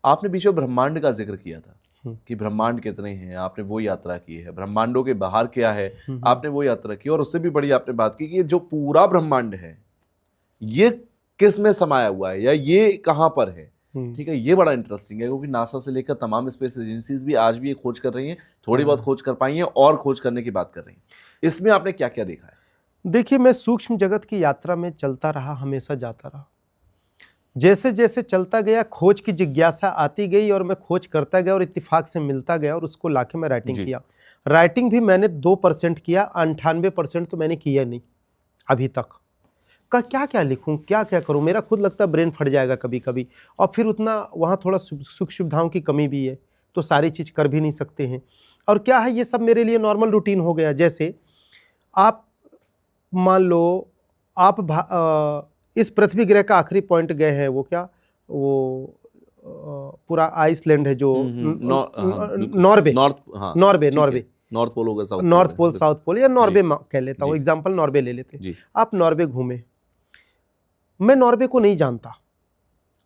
आपने बीच में ब्रह्मांड का जिक्र किया था कि ब्रह्मांड कितने हैं, आपने वो यात्रा की है, ब्रह्मांडों के बाहर क्या है आपने वो यात्रा की, और उससे भी बड़ी आपने बात की कि ये जो पूरा ब्रह्मांड है ये किस में समाया हुआ है या ये कहाँ पर है। ठीक है, ये बड़ा इंटरेस्टिंग है क्योंकि नासा से लेकर तमाम स्पेस एजेंसीज भी आज भी ये खोज कर रही हैं, थोड़ी बहुत खोज कर पाई हैं और खोज करने की बात कर रही हैं। इसमें आपने क्या क्या देखा है? देखिए, मैं सूक्ष्म जगत की यात्रा में चलता रहा, हमेशा जाता रहा। जैसे जैसे चलता गया खोज की जिज्ञासा आती गई और मैं खोज करता गया और इत्तेफाक से मिलता गया और उसको लाके मैं राइटिंग किया। राइटिंग भी मैंने 2% किया, 98% तो मैंने किया नहीं अभी तक। का क्या क्या लिखूं, क्या क्या करूं, मेरा खुद लगता है ब्रेन फट जाएगा कभी कभी, और फिर उतना वहाँ थोड़ा सुख सुविधाओं की कमी भी है तो सारी चीज़ कर भी नहीं सकते हैं। और क्या है, ये सब मेरे लिए नॉर्मल रूटीन हो गया। जैसे आप मान लो आप इस पृथ्वी ग्रह का आखिरी पॉइंट गए हैं, वो क्या, वो पूरा आइसलैंड है जो नॉर्वे, नॉर्थ पोल होगा, नॉर्थ पोल, साउथ पोल, या नॉर्वे कह लेता हूँ, एग्जांपल नॉर्वे ले लेते हैं। आप नॉर्वे घूमे, मैं नॉर्वे को नहीं जानता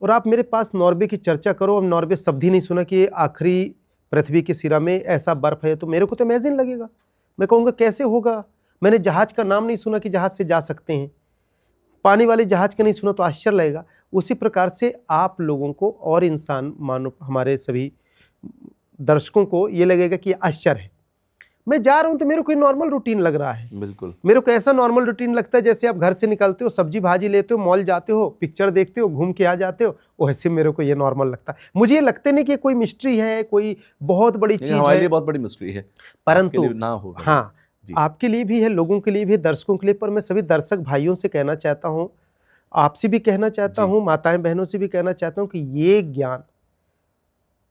और आप मेरे पास नॉर्वे की चर्चा करो, अब नॉर्वे शब्द ही नहीं सुना कि आखिरी पृथ्वी के सिरा में ऐसा बर्फ है, तो मेरे को तो इमेजिन लगेगा, मैं कहूँगा कैसे होगा। मैंने जहाज का नाम नहीं सुना कि जहाज से जा सकते हैं, पानी वाले जहाज का नहीं सुना तो आश्चर्य लगेगा। उसी प्रकार से आप लोगों को और इंसान, मानो हमारे सभी दर्शकों को ये लगेगा कि आश्चर्य है। मैं जा रहा हूं तो मेरे को नॉर्मल रूटीन लग रहा है। बिल्कुल, मेरे को ऐसा नॉर्मल रूटीन लगता है जैसे आप घर से निकलते हो, सब्जी भाजी लेते हो, मॉल जाते हो, पिक्चर देखते हो, घूम के आ जाते हो, वैसे मेरे को ये नॉर्मल लगता है। मुझे ये लगते नहीं कि कोई मिस्ट्री है, कोई बहुत बड़ी चीज है। हमारे लिए बहुत बड़ी मिस्ट्री है, परंतु ना हो। हाँ, आपके लिए भी है, लोगों के लिए भी, दर्शकों के लिए। पर मैं सभी दर्शक भाइयों से कहना चाहता हूँ, आपसे भी कहना चाहता हूँ, माताएं बहनों से भी कहना चाहता हूँ कि ये ज्ञान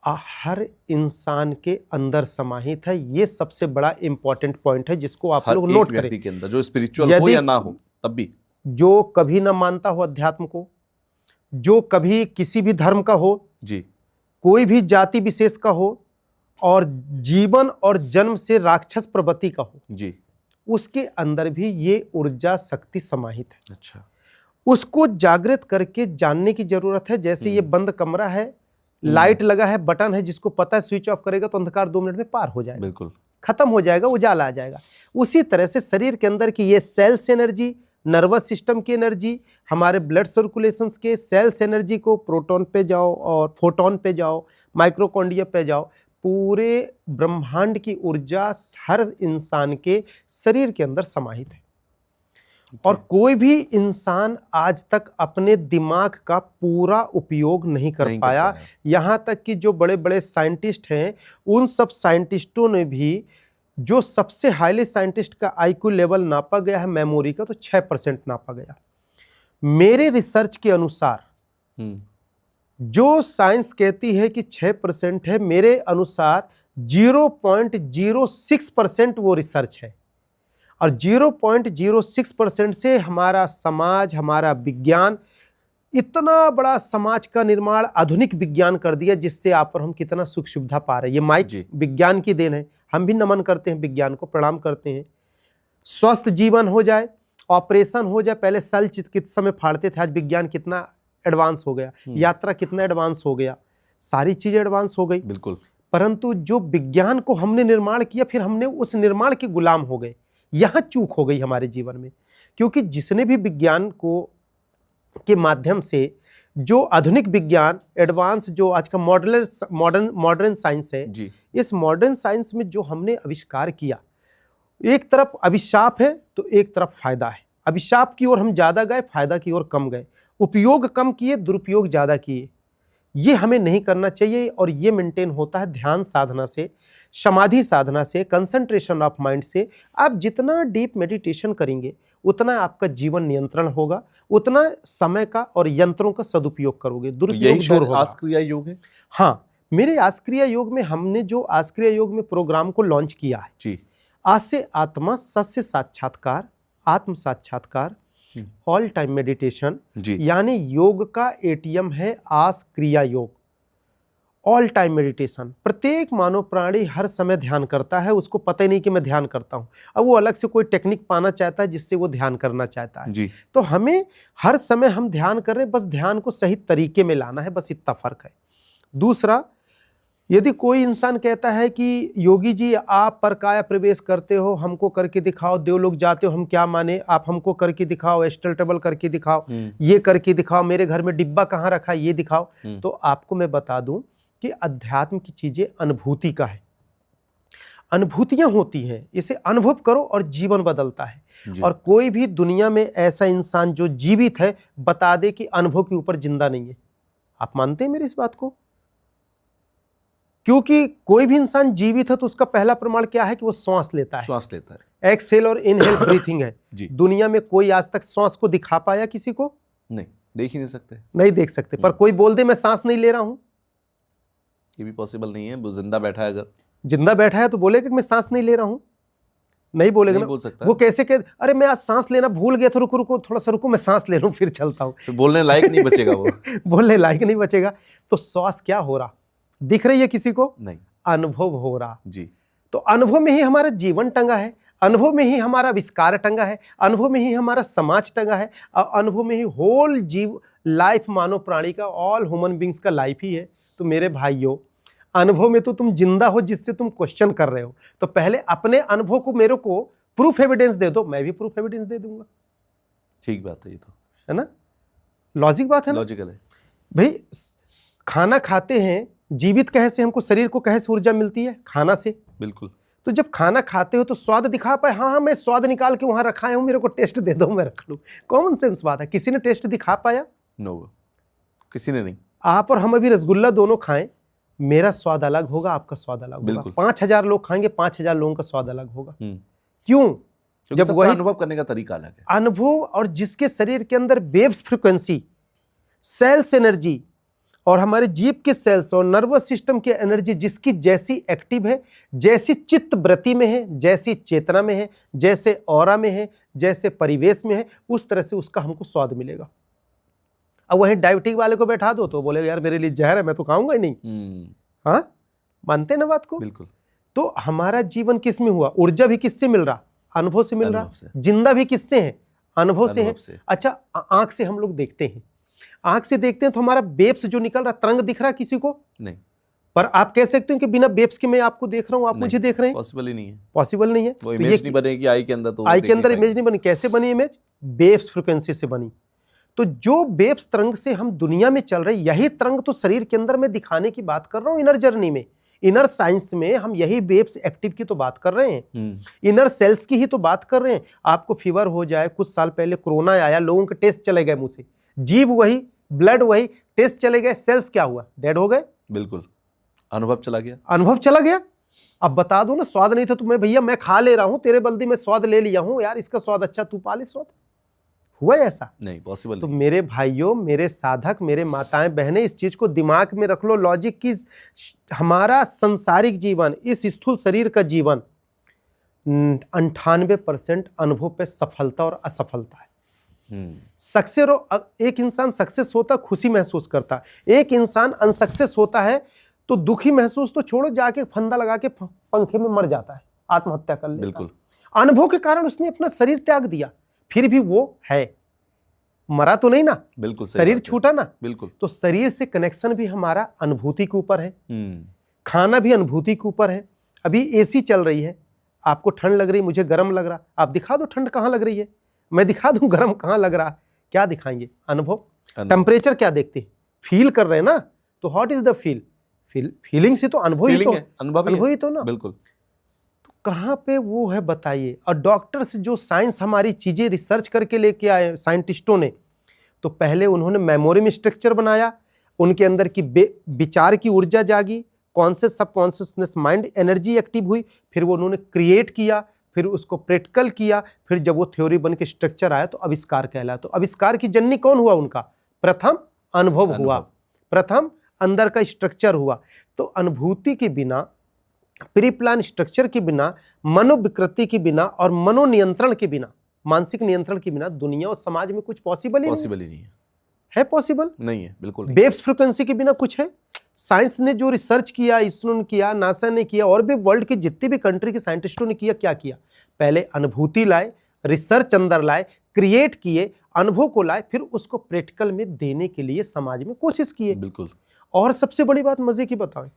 हर इंसान के अंदर समाहित है। ये सबसे बड़ा इंपॉर्टेंट पॉइंट है जिसको आप लोग नोट करें। व्यक्ति के अंदर जो स्पिरिचुअल हो या ना हो, तब भी, जो कभी ना मानता हो अध्यात्म को, जो कभी किसी भी धर्म का हो जी, कोई भी जाति विशेष का हो, और जीवन और जन्म से राक्षस प्रवृत्ति का हो जी, उसके अंदर भी ये ऊर्जा शक्ति समाहित है। अच्छा, उसको जागृत करके जानने की जरूरत है। जैसे ये बंद कमरा है, लाइट लगा है, बटन है, जिसको पता है स्विच ऑफ करेगा तो अंधकार 2 मिनट में पार हो जाएगा, बिल्कुल खत्म हो जाएगा, उजाला आ जाएगा। उसी तरह से शरीर के अंदर की ये सेल्स एनर्जी, नर्वस सिस्टम की एनर्जी, हमारे ब्लड सर्कुलेशंस के सेल्स एनर्जी को प्रोटॉन पे जाओ और फोटोन पे जाओ, माइक्रोकॉन्ड्रिया पे जाओ, पूरे ब्रह्मांड की ऊर्जा हर इंसान के शरीर के अंदर समाहित है। और कोई भी इंसान आज तक अपने दिमाग का पूरा उपयोग नहीं कर पाया। यहाँ तक कि जो बड़े बड़े साइंटिस्ट हैं, उन सब साइंटिस्टों ने भी, जो सबसे हाईली साइंटिस्ट का आईक्यू लेवल नापा गया है मेमोरी का, तो 6% नापा गया। मेरे रिसर्च के अनुसार जो साइंस कहती है कि 6% है, मेरे अनुसार 0.06% वो रिसर्च है। और 0.06% से हमारा समाज, हमारा विज्ञान, इतना बड़ा समाज का निर्माण आधुनिक विज्ञान कर दिया, जिससे आप और हम कितना सुख सुविधा पा रहे हैं। ये माइक विज्ञान की देन है। हम भी नमन करते हैं विज्ञान को, प्रणाम करते हैं। स्वस्थ जीवन हो जाए, ऑपरेशन हो जाए, पहले शल्य चिकित्सा में फाड़ते थे, आज विज्ञान कितना एडवांस हो गया, यात्रा कितना एडवांस हो गया, सारी चीजें एडवांस हो गई। बिल्कुल। परंतु जो विज्ञान को हमने निर्माण किया, फिर हमने उस निर्माण के गुलाम हो गए। यहां चूक हो गई हमारे जीवन में, क्योंकि जिसने भी विज्ञान को के माध्यम से, जो आधुनिक विज्ञान, एडवांस, जो आज का मॉडर्न साइंस है, इस मॉडर्न साइंस में जो हमने आविष्कार किया, एक तरफ अभिशाप है तो एक तरफ फायदा है। अभिशाप की ओर हम ज्यादा गए, फायदा की ओर कम गए, उपयोग कम किए, दुरुपयोग ज्यादा किए। ये हमें नहीं करना चाहिए। और ये मेंटेन होता है ध्यान साधना से, समाधि साधना से, कंसंट्रेशन ऑफ माइंड से। आप जितना डीप मेडिटेशन करेंगे उतना आपका जीवन नियंत्रण होगा, उतना समय का और यंत्रों का सदुपयोग करोगे, दुरुपयोग दूर होगा। आस्क्रिया योग है। हाँ, मेरे आस्क्रिया योग में, हमने जो आस्क्रिया योग में प्रोग्राम को लॉन्च किया है जी, आज से आत्मा सस्य साक्षात्कार, आत्म साक्षात्कार, ऑल टाइम मेडिटेशन, यानी योग का एटीएम है आस्क्रिया योग। ऑल टाइम मेडिटेशन, प्रत्येक मानव प्राणी हर समय ध्यान करता है, उसको पता ही नहीं कि मैं ध्यान करता हूं। अब वो अलग से कोई टेक्निक पाना चाहता है जिससे वो ध्यान करना चाहता है जी। तो हमें हर समय हम ध्यान कर रहे हैं, बस ध्यान को सही तरीके में लाना है, बस इतना फर्क है। दूसरा, यदि कोई इंसान कहता है कि योगी जी आप परकाया प्रवेश करते हो, हमको करके दिखाओ, देवलोक जाते हो, हम क्या माने, आप हमको करके दिखाओ, एस्ट्रल ट्रैवल करके दिखाओ, ये करके दिखाओ, मेरे घर में डिब्बा कहाँ रखा है ये दिखाओ, तो आपको मैं बता दूं कि अध्यात्म की चीजें अनुभूति का है, अनुभूतियां होती हैं, इसे अनुभव करो और जीवन बदलता है। और कोई भी दुनिया में ऐसा इंसान जो जीवित है बता दे कि अनुभव के ऊपर जिंदा नहीं है। आप मानते हैं मेरी इस बात को? क्योंकि कोई भी इंसान जीवित है तो उसका पहला प्रमाण क्या है कि वो श्वास लेता है, श्वास लेता है, एक्सहेल और इनहेल ब्रीथिंग है। दुनिया में कोई आज तक श्वास को दिखा पाया किसी को? नहीं, देख ही नहीं सकते, नहीं देख सकते। पर कोई बोल दे मैं सांस नहीं ले रहा हूं, ये भी पॉसिबल नहीं है। वो जिंदा बैठा है, अगर जिंदा बैठा है तो बोलेगा कि मैं सांस नहीं ले रहा हूं? नहीं बोलेगा, नहीं बोल सकता। वो कैसे कह, अरे मैं आज सांस लेना भूल गया था, रुको रुको थोड़ा सा रुको, मैं सांस ले लूं फिर चलता हूं। तो बोलने लायक नहीं बचेगा वो। बोलने लायक नहीं बचेगा। तो श्वास क्या हो रहा, दिख रही है किसी को? नहीं, अनुभव हो रहा जी। तो अनुभव में ही हमारा जीवन टंगा है, अनुभव में ही हमारा आविष्कार टंगा है, अनुभव में ही हमारा समाज टंगा है, अनुभव में ही होल जीव लाइफ मानव प्राणी का, ऑल ह्यूमन बींग्स का लाइफ ही है। तो मेरे भाइयों, अनुभव में तो तुम जिंदा हो जिससे तुम क्वेश्चन कर रहे हो, तो पहले अपने अनुभव को मेरे को प्रूफ एविडेंस दे दो, मैं भी प्रूफ एविडेंस दे दूंगा। ठीक बात है, ये तो है ना, लॉजिक बात है ना, लॉजिकल है भाई। खाना खाते हैं, जीवित कहे से हमको शरीर को कहे से ऊर्जा मिलती है, खाना से। बिल्कुल। तो जब खाना खाते हो तो स्वाद दिखा पाए, हाँ मैं स्वाद निकाल के वहां रखा हूं, मेरे को टेस्ट दे दो मैं रख लूं, कॉमन सेंस बात है। किसी ने टेस्ट दिखा पाया? नो, किसी ने नहीं। आप और हम अभी रसगुल्ला दोनों खाएं, मेरा स्वाद अलग होगा, आपका स्वाद अलग होगा। 5000 लोग खाएंगे, 5000 लोगों का स्वाद अलग होगा। क्यों? जब वही अनुभव करने का तरीका अलग है। अनुभव, और जिसके शरीर के अंदर वेव्स फ्रीक्वेंसी, सेल्स एनर्जी और हमारे जीव के सेल्स और नर्वस सिस्टम की एनर्जी जिसकी जैसी एक्टिव है, जैसी चित्त वृत्ति में है, जैसी चेतना में है, जैसे ऑरा में है, जैसे परिवेश में है, उस तरह से उसका हमको स्वाद मिलेगा। अब वही डायबिटीज वाले को बैठा दो तो बोलेगा यार मेरे लिए जहर है, मैं तो खाऊंगा ही नहीं। हाँ, मानते ना बात को? बिल्कुल। तो हमारा जीवन किस में हुआ? ऊर्जा भी किससे मिल रहा? अनुभव से मिल रहा। जिंदा भी किससे है? अनुभव से है। अच्छा, आंख से हम लोग देखते हैं, आंख से देखते हैं तो हमारा वेव्स जो निकल रहा, तरंग दिख रहा किसी को? नहीं। पर आप कह सकते हो कि बिना वेव्स के मैं आपको देख रहा हूं, आप मुझे देख रहे हैं? पॉसिबल ही नहीं है। पॉसिबल नहीं है। वो इमेज नहीं बनेगी आई के अंदर, तो आई के अंदर इमेज नहीं बनी। कैसे बनी इमेज? वेव्स फ्रीक्वेंसी से बनी। तो जो वेव्स तरंग से हम दुनिया में चल रहे, यही तरंग तो शरीर के अंदर में दिखाने की बात कर रहा हूं। इनर जर्नी में, इनर साइंस में हम यही वेव्स एक्टिव की तो बात कर रहे हैं, इनर सेल्स की ही तो बात कर रहे हैं। आपको फीवर हो जाए, कुछ साल पहले कोरोना आया, लोगों के टेस्ट चले गए मुंह से, जीव वही, ब्लड वही, टेस्ट चले गए, सेल्स क्या हुआ? डेड हो गए। बिल्कुल, अनुभव चला गया, अनुभव चला गया। अब बता दो ना, स्वाद नहीं था तुम्हें, भैया मैं खा ले रहा हूं, तेरे बल्दी में स्वाद ले लिया हूं, यार इसका स्वाद अच्छा, तू पाले स्वाद। हुआ ऐसा? नहीं, पॉसिबल। तो मेरे भाइयों, मेरे साधक, मेरे माताएं बहनें, इस चीज को दिमाग में रख लो, लॉजिक की। हमारा संसारिक जीवन, इस स्थूल शरीर का जीवन 98% अनुभव पे सफलता और असफलता है। सक्सेस, एक इंसान सक्सेस होता खुशी महसूस करता, एक इंसान अनसक्सेस होता है तो दुखी महसूस तो छोड़ो, जाके फंदा लगा के पंखे में मर जाता है, आत्महत्या कर लेता। बिल्कुल। अनुभव के कारण उसने अपना शरीर त्याग दिया, फिर भी वो है, मरा तो नहीं ना। बिल्कुल, शरीर छूटा ना। बिल्कुल। तो शरीर से कनेक्शन भी हमारा अनुभूति के ऊपर है, खाना भी अनुभूति के ऊपर है। अभी एसी चल रही है, आपको ठंड लग रही, मुझे गर्म लग रहा, आप दिखा दो ठंड कहाँ लग रही है, मैं दिखा दूं गर्म कहाँ लग रहा, क्या दिखाएंगे? अनुभव। टेम्परेचर क्या देखते हैं? फील कर रहे हैं ना, तो व्हाट इज द फीलिंग से तो अनुभव ही तो, अनुभव ही तो ना। बिल्कुल। कहाँ पे वो है बताइए? और डॉक्टर्स जो साइंस हमारी चीजें रिसर्च करके लेके आए साइंटिस्टों ने, तो पहले उन्होंने मेमोरी में स्ट्रक्चर बनाया, उनके अंदर की विचार की ऊर्जा जागी, conscious subconsciousness mind energy active हुई, फिर वो उन्होंने क्रिएट किया, फिर उसको प्रैक्टिकल किया, फिर जब वो थ्योरी बन के स्ट्रक्चर आया तो आविष्कार कहलाया। तो आविष्कार की जननी कौन हुआ उनका? प्रथम अनुभव हुआ, प्रथम अंदर का स्ट्रक्चर हुआ। तो अनुभूति के बिना, प्री प्लान स्ट्रक्चर के बिना, मनोविकृति के बिना और मनोनियंत्रण के बिना, मानसिक नियंत्रण के बिना दुनिया और समाज में कुछ पॉसिबल ही नहीं है। पॉसिबल नहीं है, बिल्कुल नहीं। वेव्स फ्रीक्वेंसी के बिना कुछ है? साइंस ने जो रिसर्च किया, इसरो ने किया, नासा ने किया, और भी वर्ल्ड के जितने भी कंट्री के साइंटिस्टों ने किया, क्या किया? पहले अनुभूति लाए, रिसर्च अंदर लाए, क्रिएट किए, अनुभव को लाए, फिर उसको प्रैक्टिकल में देने के लिए समाज में कोशिश किए। बिल्कुल। और सबसे बड़ी बात मजे की बताएं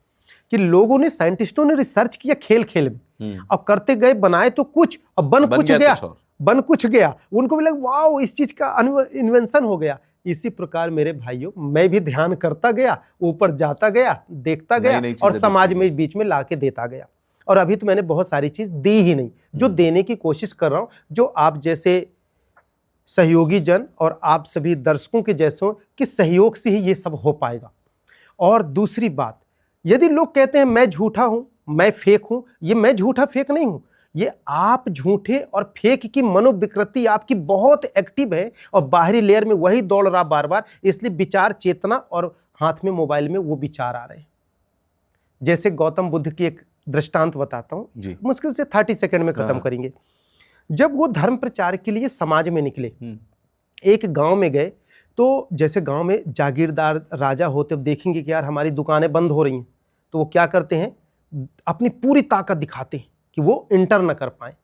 कि लोगों ने, साइंटिस्टों ने रिसर्च किया खेल खेल में, अब करते गए, बनाए तो कुछ, अब बन कुछ गया, बन कुछ गया, उनको भी लगा वाओ इस चीज का इन्वेंशन हो गया। इसी प्रकार मेरे भाइयों मैं भी ध्यान करता गया, ऊपर जाता गया, देखता गया और समाज में बीच में लाके देता गया। और अभी तो मैंने बहुत सारी चीज दी ही नहीं, जो देने की कोशिश कर रहा हूं, जो आप जैसे सहयोगी जन और आप सभी दर्शकों के जैसों के सहयोग से ही ये सब हो पाएगा। और दूसरी बात, यदि लोग कहते हैं मैं झूठा हूं, मैं फेक हूं, ये मैं झूठा फेक नहीं हूं, ये आप झूठे और फेक की मनोविकृति आपकी बहुत एक्टिव है और बाहरी लेयर में वही दौड़ रहा बार बार, इसलिए विचार चेतना और हाथ में मोबाइल में वो विचार आ रहे हैं। जैसे गौतम बुद्ध की एक दृष्टांत बताता हूं, मुश्किल से 30 सेकंड में खत्म करेंगे। जब वो धर्म प्रचार के लिए समाज में निकले, एक गांव में गए, तो जैसे गांव में जागीरदार राजा होते, देखेंगे कि यार हमारी दुकानें बंद हो रही हैं, तो वो क्या करते हैं, अपनी पूरी ताकत दिखाते हैं कि वो इंटर न कर पाए।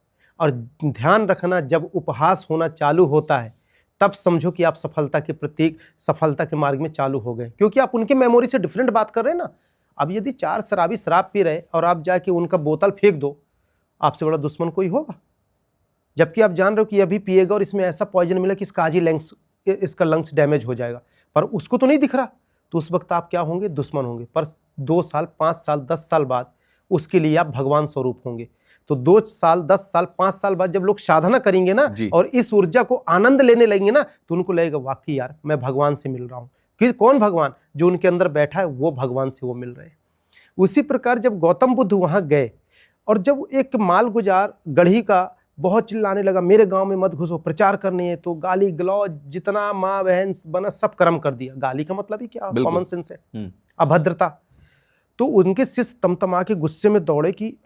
और ध्यान रखना, जब उपहास होना चालू होता है तब समझो कि आप सफलता के प्रतीक, सफलता के मार्ग में चालू हो गए, क्योंकि आप उनके मेमोरी से डिफरेंट बात कर रहे हैं ना। अब यदि 4 शराबी शराब पी रहे और आप जाके उनका बोतल फेंक दो, आपसे बड़ा दुश्मन कोई होगा? जबकि आप जान रहे हो कि अभी पिएगा और इसमें ऐसा पॉइजन मिला कि इसका लंग्स डैमेज हो जाएगा, पर उसको तो नहीं दिख रहा, तो उस वक्त आप क्या होंगे, दुश्मन होंगे। पर 2 साल, 5 साल, 10 साल बाद उसके लिए आप भगवान स्वरूप होंगे। तो 2 साल, 10 साल, 5 साल बाद जब लोग साधना करेंगे ना और इस ऊर्जा को आनंद लेने लगेंगे ना, तो उनको लगेगा वाकई यार मैं भगवान से मिल रहा हूं। कि कौन भगवान? जो उनके अंदर बैठा है, वो भगवान से वो मिल रहे हैं। उसी प्रकार जब गौतम बुद्ध वहां गए और जब एक मालगुजार गढ़ी का बहुत चिल्लाने लगा, मेरे गांव में मत घुसो, प्रचार करने है, तो गाली गलौज जितना माँ बहन बना सब कर्म कर दिया। गाली का मतलब ही क्या, कॉमन सेंस है, अभद्रता। तो उनके शिष्य तमतमा के गुस्से में दौड़े कि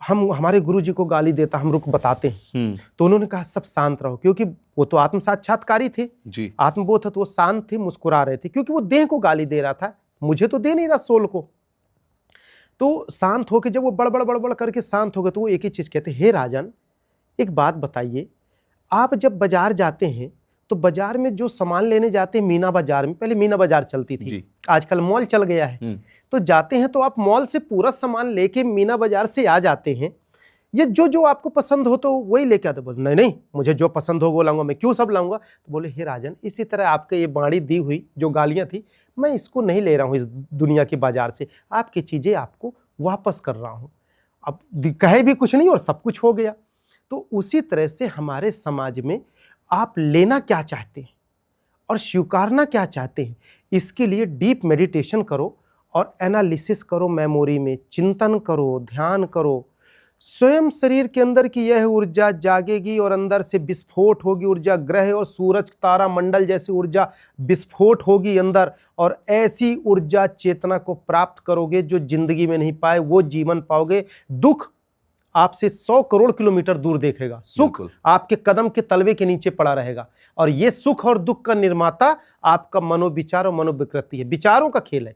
हम हमारे गुरु जी को गाली देता, हम रुक बताते हैं। तो उन्होंने कहा सब शांत रहो, क्योंकि वो तो आत्म साक्षात्कारी थे, आत्मबोध था, तो वो शांत थे, मुस्कुरा रहे थे, क्योंकि वो देह को गाली दे रहा था, मुझे तो दे नहीं रहा सोल को। तो शांत होकर जब वो बड़बड़ करके शांत हो गए, तो वो एक ही चीज कहते, हे राजन एक बात बताइए, आप जब बाजार जाते हैं तो बाजार में जो सामान लेने जाते हैं, मीना बाजार में, पहले मीना बाजार चलती थी, आजकल मॉल चल गया है, तो जाते हैं तो आप मॉल से पूरा सामान लेके मीना बाजार से आ जाते हैं, ये जो आपको पसंद हो तो वही लेके आते। बोले नहीं मुझे जो पसंद हो वो लाऊंगा, मैं क्यों सब लाऊंगा? तो बोले हे राजन, इसी तरह आपके ये बाड़ी दी हुई जो गालियां थी, मैं इसको नहीं ले रहा हूँ इस दुनिया की बाजार से, आपकी चीजें आपको वापस कर रहा हूँ। अब कहे भी कुछ नहीं और सब कुछ हो गया। तो उसी तरह से हमारे समाज में आप लेना क्या चाहते हैं और स्वीकारना क्या चाहते हैं, इसके लिए डीप मेडिटेशन करो और एनालिसिस करो, मेमोरी में चिंतन करो, ध्यान करो। स्वयं शरीर के अंदर की यह ऊर्जा जागेगी और अंदर से विस्फोट होगी ऊर्जा, ग्रह और सूरज तारा मंडल जैसी ऊर्जा विस्फोट होगी अंदर, और ऐसी ऊर्जा चेतना को प्राप्त करोगे जो जिंदगी में नहीं पाए वो जीवन पाओगे। दुख आपसे 100 करोड़ किलोमीटर दूर देखेगा, सुख आपके कदम के तलवे के नीचे पड़ा रहेगा। और ये सुख और दुख का निर्माता आपका मनोविचार और मनोविकृति है, विचारों का खेल है।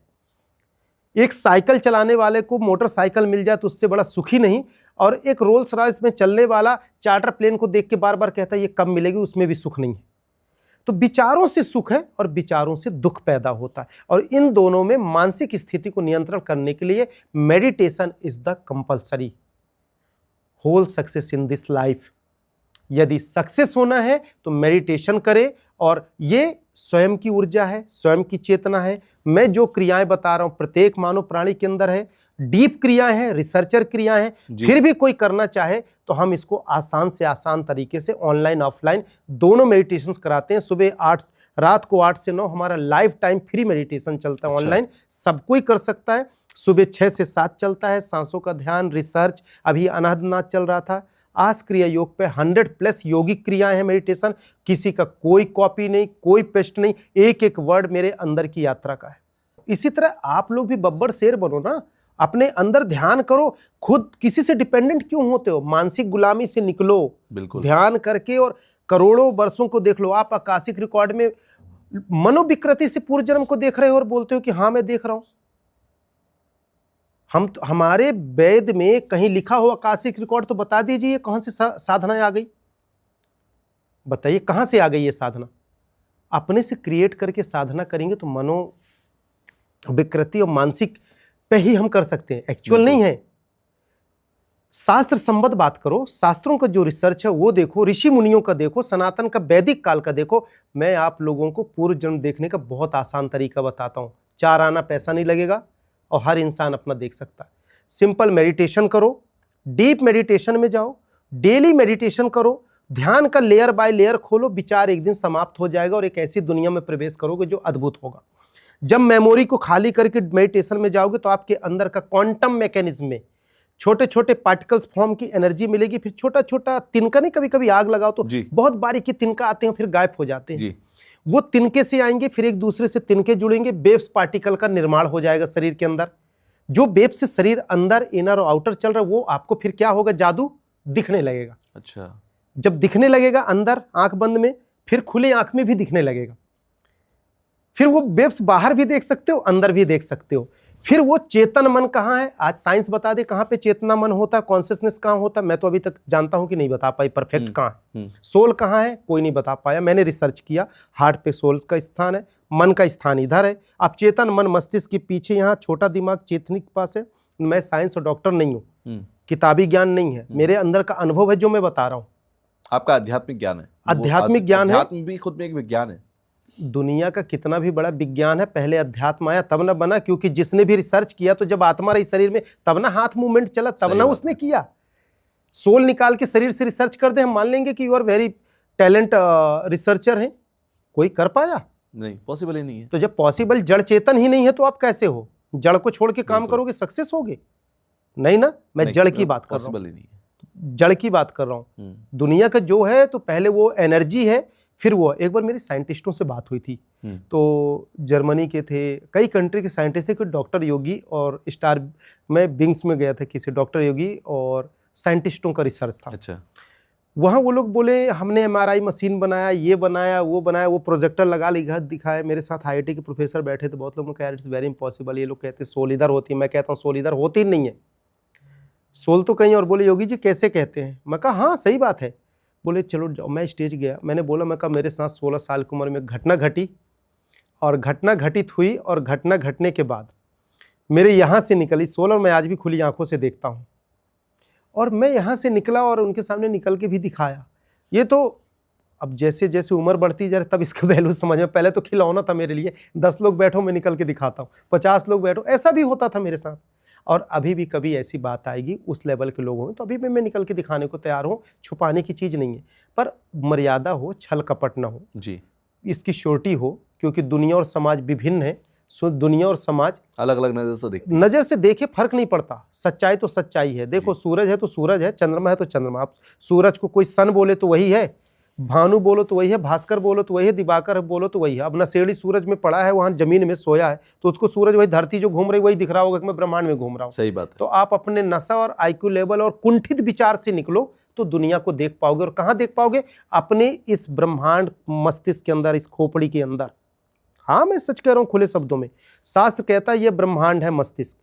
एक साइकिल चलाने वाले को मोटरसाइकिल मिल जाए तो उससे बड़ा सुखी नहीं, और एक रोल्स रॉयस में चलने वाला चार्टर प्लेन को देख के बार बार कहता है ये कब मिलेगी, उसमें भी सुख नहीं है। तो विचारों से सुख है और विचारों से दुख पैदा होता है, और इन दोनों में मानसिक स्थिति को नियंत्रण करने के लिए meditation is the compulsory whole success in this life. यदि सक्सेस होना है तो मेडिटेशन करें, और ये स्वयं की ऊर्जा है, स्वयं की चेतना है। मैं जो क्रियाएं बता रहा हूं प्रत्येक मानव प्राणी के अंदर है, डीप क्रियाएं हैं, रिसर्चर क्रियाएं हैं। फिर भी कोई करना चाहे तो हम इसको आसान से आसान तरीके से ऑनलाइन ऑफलाइन दोनों मेडिटेशंस कराते हैं। सुबह 8, रात को 8 से 9 हमारा लाइफ टाइम फ्री मेडिटेशन चलता है ऑनलाइन, सब कोई कर सकता है। सुबह 6 से 7 चलता है, सांसों का ध्यान, रिसर्च, अभी अनाहतनाथ चल रहा था। आज क्रिया योग पे 100+ योगिक क्रियाएं हैं, मेडिटेशन, किसी का कोई कॉपी नहीं, कोई पेस्ट नहीं, एक एक वर्ड मेरे अंदर की यात्रा का है। इसी तरह आप लोग भी बब्बर शेर बनो ना, अपने अंदर ध्यान करो। खुद किसी से डिपेंडेंट क्यों होते हो? मानसिक गुलामी से निकलो, बिल्कुल ध्यान करके, और करोड़ों वर्षों को देख लो। आप आकाशिक रिकॉर्ड में मनोविकृति से पूर्व जन्म को देख रहे हो और बोलते हो कि हाँ मैं देख रहा हूं। हमारे वेद में कहीं लिखा हो आकाशिक रिकॉर्ड तो बता दीजिए कहां से साधना आ गई? बताइए कहां से आ गई ये साधना? अपने से क्रिएट करके साधना करेंगे तो विकृति और मानसिक पे ही हम कर सकते हैं, एक्चुअल नहीं है। शास्त्र संबद्ध बात करो, शास्त्रों का जो रिसर्च है वो देखो, ऋषि मुनियों का देखो, सनातन का वैदिक काल का देखो। मैं आप लोगों को पूर्व जन्म देखने का बहुत आसान तरीका बताता हूँ। 4 आना पैसा नहीं लगेगा और हर इंसान अपना देख सकता है। सिंपल मेडिटेशन करो, डीप मेडिटेशन में जाओ, डेली मेडिटेशन करो, ध्यान का लेयर बाय लेयर खोलो, विचार एक दिन समाप्त हो जाएगा और एक ऐसी दुनिया में प्रवेश करोगे जो अद्भुत होगा। जब मेमोरी को खाली करके मेडिटेशन में जाओगे तो आपके अंदर का क्वांटम मैकेनिज्म में छोटे छोटे पार्टिकल्स फॉर्म की एनर्जी मिलेगी। फिर छोटा छोटा तिनका, नहीं कभी कभी आग लगाओ तो बहुत बारीकी तिनका आते हैं, फिर गायब हो जाते हैं। वो तिनके से आएंगे, फिर एक दूसरे से तिनके जुड़ेंगे, वेव्स पार्टिकल का निर्माण हो जाएगा शरीर के अंदर। जो वेव से शरीर अंदर, इनर और आउटर चल रहा है, वो आपको फिर क्या होगा, जादू दिखने लगेगा। अच्छा, जब दिखने लगेगा अंदर आंख बंद में, फिर खुले आंख में भी दिखने लगेगा। फिर वो वेव्स बाहर भी देख सकते हो, अंदर भी देख सकते हो। फिर वो चेतन मन कहाँ है, आज साइंस बता दे कहाँ पे चेतना मन होता है, कॉन्शियसनेस कहाँ होता है। मैं तो अभी तक जानता हूं कि नहीं बता पाई परफेक्ट कहाँ है। सोल कहाँ है, कोई नहीं बता पाया। मैंने रिसर्च किया, हार्ट पे सोल का स्थान है, मन का स्थान इधर है। अब चेतन मन मस्तिष्क के पीछे, यहाँ छोटा दिमाग चेतनिक के पास है। मैं साइंस और डॉक्टर नहीं हूँ, किताबी ज्ञान नहीं है, मेरे अंदर का अनुभव है जो मैं बता रहा हूँ। आपका आध्यात्मिक ज्ञान है, आध्यात्मिक ज्ञान है। अध्यात्म भी खुद में एक विज्ञान है। दुनिया का कितना भी बड़ा विज्ञान है, पहले अध्यात्म आया तब ना बना। क्योंकि जिसने भी रिसर्च किया तो जब आत्मा रही शरीर में तब ना हाथ मूवमेंट चला, तब ना उसने किया। सोल निकाल के शरीर से रिसर्च कर दे, हम मान लेंगे कि you are very talent researcher हैं। कोई कर पाया? नहीं, पॉसिबल ही नहीं है। तो जब पॉसिबल जड़ चेतन ही नहीं है तो आप कैसे हो? जड़ को छोड़ के काम करोगे, सक्सेस होगे? नहीं ना। मैं जड़ की बात कर रहा हूँ, जड़ की बात कर रहा हूँ। दुनिया का जो है तो पहले वो एनर्जी है, फिर वो। एक बार मेरी साइंटिस्टों से बात हुई थी, तो जर्मनी के थे, कई कंट्री के साइंटिस्ट थे, कोई डॉक्टर योगी और स्टार में विंग्स में गया था किसी डॉक्टर योगी और साइंटिस्टों का रिसर्च था। अच्छा। वहाँ वो लोग बोले हमने MRI मशीन बनाया, ये बनाया, वो बनाया, वो प्रोजेक्टर लगा लिखा दिखाया। मेरे साथ IIT के प्रोफेसर बैठे थे, बहुत लोगों ने कहा इट्स वेरी इम्पॉसिबल। ये लोग कहते हैं सोल इधर होती है, मैं कहता हूँ सोल इधर होती नहीं है, सोल तो कहीं और। बोले योगी जी कैसे कहते हैं? मैं कहा हाँ सही बात है। बोले चलो जाओ। मैं स्टेज गया, मैंने बोला, मैं कहा मेरे साथ 16 साल की उम्र में घटना घटी और घटना घटित हुई और घटना घटने के बाद मेरे यहाँ से निकली सोल और मैं आज भी खुली आंखों से देखता हूँ। और मैं यहाँ से निकला और उनके सामने निकल के भी दिखाया। ये तो अब जैसे जैसे उम्र बढ़ती जा रही तब इसका वैल्यू समझ में। पहले तो खिलौना था मेरे लिए, 10 लोग बैठो मैं निकल के दिखाता हूँ, 50 लोग बैठो, ऐसा भी होता था मेरे साथ। और अभी भी कभी ऐसी बात आएगी उस लेवल के लोग हों तो अभी भी मैं निकल के दिखाने को तैयार हूँ। छुपाने की चीज़ नहीं है, पर मर्यादा हो, छल कपट ना हो जी, इसकी श्योरिटी हो। क्योंकि दुनिया और समाज विभिन्न है, सो दुनिया और समाज अलग अलग नजर से देखते हैं। नजर से देखे फर्क नहीं पड़ता। सच्चाई तो सच्चाई है। देखो सूरज है तो सूरज है, चंद्रमा है तो चंद्रमा। आप सूरज को कोई सन बोले तो वही है, भानु बोलो तो वही है, भास्कर बोलो तो वही है, दिवाकर बोलो तो वही है। अब नशेड़ी सूरज में पड़ा है, वहां जमीन में सोया है, तो उसको सूरज वही धरती जो घूम रही वही दिख रहा होगा कि मैं ब्रह्मांड में घूम रहा हूँ। सही बात है। तो आप अपने नशा और IQ लेवल और कुंठित विचार से निकलो तो दुनिया को देख पाओगे। और कहाँ देख पाओगे? अपने इस ब्रह्मांड मस्तिष्क के अंदर, इस खोपड़ी के अंदर। हाँ मैं सच कह रहा हूँ खुले शब्दों में। शास्त्र कहता है ये ब्रह्मांड है मस्तिष्क,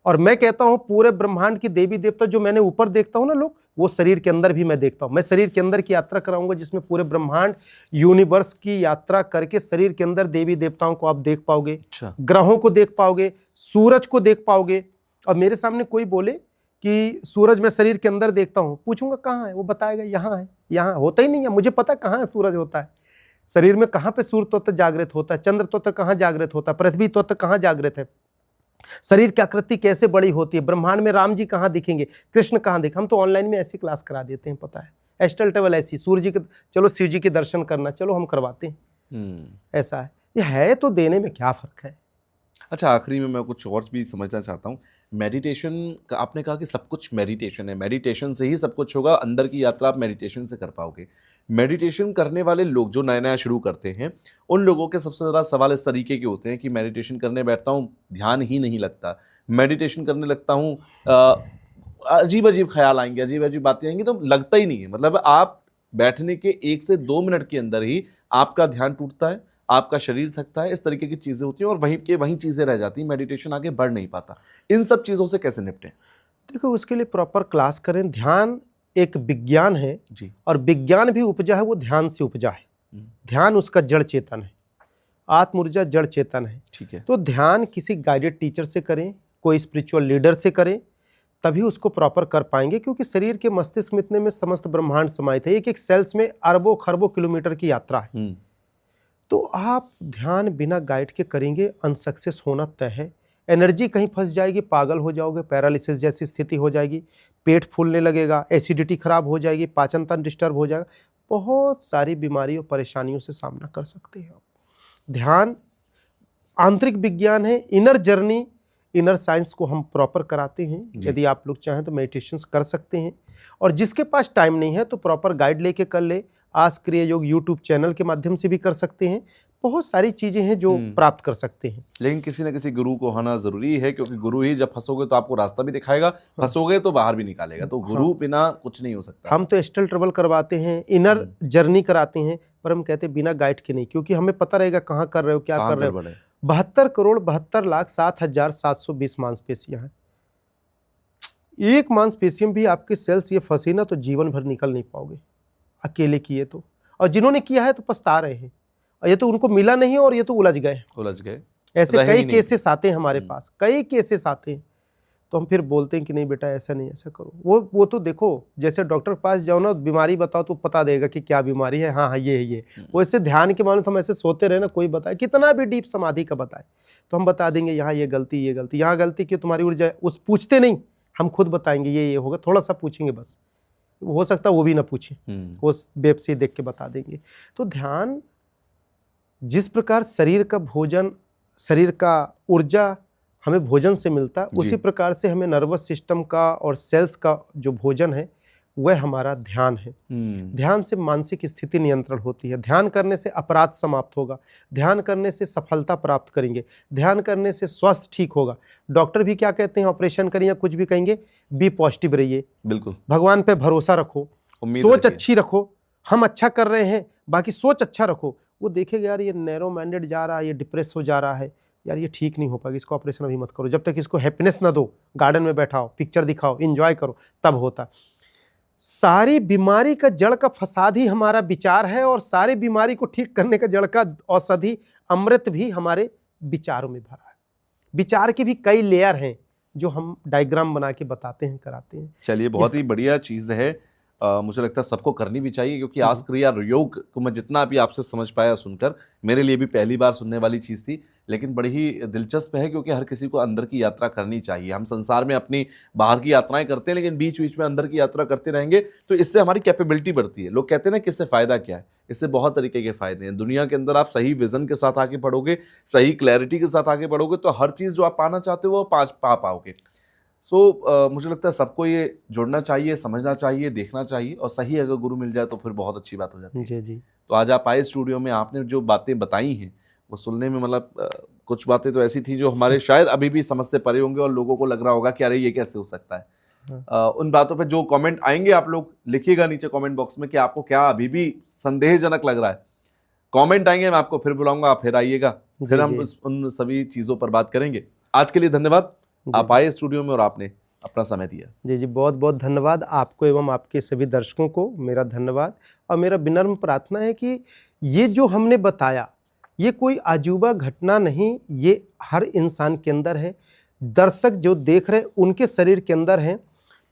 और मैं कहता हूँ पूरे ब्रह्मांड की देवी देवता जो मैंने ऊपर देखता हूँ ना लोग, वो शरीर के अंदर भी मैं देखता हूँ। मैं शरीर के अंदर की यात्रा कराऊंगा जिसमें पूरे ब्रह्मांड यूनिवर्स की यात्रा करके शरीर के अंदर देवी देवताओं को आप देख पाओगे। अच्छा। ग्रहों को देख पाओगे, सूरज को देख पाओगे। और मेरे सामने कोई बोले कि सूरज मैं शरीर के अंदर देखता हूँ, पूछूंगा कहाँ है, वो बताएगा यहाँ है। यहाँ होता ही नहीं है, मुझे पता कहाँ है सूरज होता है शरीर में। कहाँ पे सूर्य तत्व जागृत होता है, चंद्र तत्व कहाँ जागृत होता है, पृथ्वी तत्व कहाँ जागृत है, शरीर की आकृति कैसे बड़ी होती है, ब्रह्मांड में राम जी कहाँ दिखेंगे, कृष्ण कहाँ दिखे। हम तो ऑनलाइन में ऐसी क्लास करा देते हैं, पता है, एस्ट्रल ट्रैवल ऐसी, सूर्य जी के, चलो शिव जी के दर्शन करना, चलो हम करवाते हैं। ऐसा है, ये है तो देने में क्या फर्क है। अच्छा, आखिरी में मैं कुछ और भी समझना चाहता हूँ। मेडिटेशन का आपने कहा कि सब कुछ मेडिटेशन है, मेडिटेशन से ही सब कुछ होगा, अंदर की यात्रा आप मेडिटेशन से कर पाओगे। मेडिटेशन करने वाले लोग जो नया नया शुरू करते हैं, उन लोगों के सबसे ज़्यादा सवाल इस तरीके के होते हैं कि मेडिटेशन करने बैठता हूँ, ध्यान ही नहीं लगता, मेडिटेशन करने लगता हूँ, अजीब अजीब ख्याल आएंगे, अजीब अजीब बातें आएंगी, तो लगता ही नहीं है। मतलब आप बैठने के 1 से 2 मिनट के अंदर ही आपका ध्यान टूटता है, आपका शरीर थकता है, इस तरीके की चीज़ें होती हैं और वहीं के वहीं चीज़ें रह जाती हैं, मेडिटेशन आगे बढ़ नहीं पाता। इन सब चीज़ों से कैसे निपटें? देखो उसके लिए प्रॉपर क्लास करें। ध्यान एक विज्ञान है जी, और विज्ञान भी उपजा है, वो ध्यान से उपजा है। ध्यान उसका जड़ चेतन है। आत्म ऊर्जा जड़ चेतन है। ठीक है। तो ध्यान किसी गाइडेड टीचर से करें, कोई स्पिरिचुअल लीडर से करें, तभी उसको प्रॉपर कर पाएंगे, क्योंकि शरीर के मस्तिष्क में इतने में समस्त ब्रह्मांड समाहित है। एक एक सेल्स में अरबों खरबों किलोमीटर की यात्रा है। तो आप ध्यान बिना गाइड के करेंगे, अनसक्सेस होना तय है। एनर्जी कहीं फंस जाएगी, पागल हो जाओगे, पैरालिसिस जैसी स्थिति हो जाएगी, पेट फूलने लगेगा, एसिडिटी खराब हो जाएगी, पाचन तंत्र डिस्टर्ब हो जाएगा, बहुत सारी बीमारियों परेशानियों से सामना कर सकते हैं आप। ध्यान आंतरिक विज्ञान है, इनर जर्नी, इनर साइंस को हम प्रॉपर कराते हैं। यदि आप लोग चाहें तो मेडिटेशंस कर सकते हैं, और जिसके पास टाइम नहीं है तो प्रॉपर गाइड लेके कर ले। आज क्रिया योग यूट्यूब चैनल के माध्यम से भी कर सकते हैं। बहुत सारी चीजें हैं जो प्राप्त कर सकते हैं। लेकिन किसी न किसी गुरु को होना जरूरी है, क्योंकि गुरु ही जब फंसोगे तो आपको रास्ता भी दिखाएगा, फंसोगे तो बाहर भी निकालेगा। तो गुरु बिना कुछ नहीं हो सकता। हम तो एस्ट्रल ट्रेवल करवाते हैं, इनर जर्नी कराते हैं, पर हम कहते हैं बिना गाइड के नहीं, क्योंकि हमें पता रहेगा कहाँ कर रहे हो, क्या कर रहे हो। 72,72,07,720 मांसपेशियां हैं। एक मांसपेशियों भी आपके सेल्स ये फंसी ना तो जीवन भर निकल नहीं पाओगे अकेले किए तो। और जिन्होंने किया है तो पछता रहे हैं, और ये तो उनको मिला नहीं और ये तो उलझ गए। ऐसे कई केसेस आते हैं हमारे पास, कई केसेस आते हैं। तो हम फिर बोलते हैं कि नहीं बेटा ऐसा नहीं, ऐसा करो। वो तो देखो, जैसे डॉक्टर के पास जाओ ना, बीमारी बताओ तो पता देगा कि क्या बीमारी है। हाँ ये है ये। वैसे ध्यान के मानो तो हम ऐसे सोते रहे ना, कोई बताए कितना भी डीप समाधि का बताए तो हम बता देंगे यहाँ ये गलती, ये गलती, यहाँ गलती क्यों तुम्हारी ऊर्जा। उस पूछते नहीं, हम खुद बताएंगे ये होगा, थोड़ा सा पूछेंगे बस, हो सकता है वो भी ना पूछे, वो वेब से देख के बता देंगे। तो ध्यान जिस प्रकार शरीर का भोजन, शरीर का ऊर्जा हमें भोजन से मिलता है, उसी प्रकार से हमें नर्वस सिस्टम का और सेल्स का जो भोजन है वह हमारा ध्यान है। ध्यान से मानसिक स्थिति नियंत्रण होती है, ध्यान करने से अपराध समाप्त होगा, ध्यान करने से सफलता प्राप्त करेंगे, ध्यान करने से स्वास्थ्य ठीक होगा। डॉक्टर भी क्या कहते हैं, ऑपरेशन करिए या कुछ भी कहेंगे, बी पॉजिटिव रहिए, बिल्कुल भगवान पे भरोसा रखो, सोच अच्छी रखो। हम अच्छा कर रहे हैं, बाकी सोच अच्छा रखो। वो देखेगा यार ये नैरो माइंडेड जा रहा है, ये डिप्रेस हो जा रहा है, यार ये ठीक नहीं हो पाएगा, इसको ऑपरेशन अभी मत करो। जब तक इसको हैप्पीनेस ना दो, गार्डन में बैठाओ, पिक्चर दिखाओ, एंजॉय करो, तब होता। सारी बीमारी का जड़ का फसाद ही हमारा विचार है, और सारी बीमारी को ठीक करने का जड़ का औषधि अमृत भी हमारे विचारों में भरा है। विचार के भी कई लेयर हैं जो हम डायग्राम बना के बताते हैं, कराते हैं। चलिए, बहुत ही बढ़िया चीज़ है। मुझे लगता है सबको करनी भी चाहिए, क्योंकि आज क्रिया योग को मैं जितना अभी आपसे समझ पाया सुनकर, मेरे लिए भी पहली बार सुनने वाली चीज़ थी, लेकिन बड़ी ही दिलचस्प है, क्योंकि हर किसी को अंदर की यात्रा करनी चाहिए। हम संसार में अपनी बाहर की यात्राएं करते हैं, लेकिन बीच बीच में अंदर की यात्रा करते रहेंगे तो इससे हमारी कैपेबिलिटी बढ़ती है। लोग कहते हैं ना कि इससे फ़ायदा क्या है, इससे बहुत तरीके के फ़ायदे हैं। दुनिया के अंदर आप सही विज़न के साथ आगे बढ़ोगे, सही क्लैरिटी के साथ आगे बढ़ोगे, तो हर चीज़ जो आप पाना चाहते हो वो पा पाओगे। मुझे लगता है सबको ये जुड़ना चाहिए, समझना चाहिए, देखना चाहिए, और सही अगर गुरु मिल जाए तो फिर बहुत अच्छी बात हो जाती है। जी। तो आज आप आए स्टूडियो में, आपने जो बातें बताई हैं वो सुनने में मतलब कुछ बातें तो ऐसी थी जो हमारे शायद अभी भी समझ से परे होंगे, और लोगों को लग रहा होगा कि अरे ये कैसे हो सकता है। उन बातों पे जो कमेंट आएंगे आप लोग लिखिएगा नीचे कमेंट बॉक्स में कि आपको क्या अभी भी संदेहजनक लग रहा है। कमेंट आएंगे, मैं आपको फिर बुलाऊंगा, आप फिर आइएगा, फिर हम उन सभी चीज़ों पर बात करेंगे। आज के लिए धन्यवाद, आप आए स्टूडियो में और आपने अपना समय दिया। जी, बहुत बहुत धन्यवाद आपको एवं आपके सभी दर्शकों को मेरा धन्यवाद। और मेरा विनम्र प्रार्थना है कि ये जो हमने बताया ये कोई अजूबा घटना नहीं, ये हर इंसान के अंदर है। दर्शक जो देख रहे उनके शरीर के अंदर है।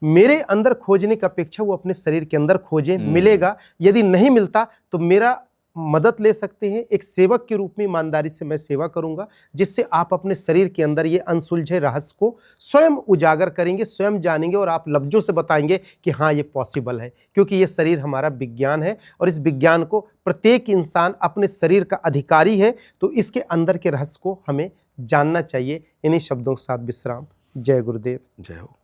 मेरे अंदर खोजने की अपेक्षा वो अपने शरीर के अंदर खोजें, मिलेगा। यदि नहीं मिलता तो मेरा मदद ले सकते हैं। एक सेवक के रूप में ईमानदारी से मैं सेवा करूंगा, जिससे आप अपने शरीर के अंदर ये अनसुलझे रहस्य को स्वयं उजागर करेंगे, स्वयं जानेंगे, और आप लफ्जों से बताएंगे कि हाँ ये पॉसिबल है। क्योंकि ये शरीर हमारा विज्ञान है, और इस विज्ञान को प्रत्येक इंसान अपने शरीर का अधिकारी है। तो इसके अंदर के रहस्य को हमें जानना चाहिए। इन्हीं शब्दों के साथ विश्राम। जय गुरुदेव, जय हो।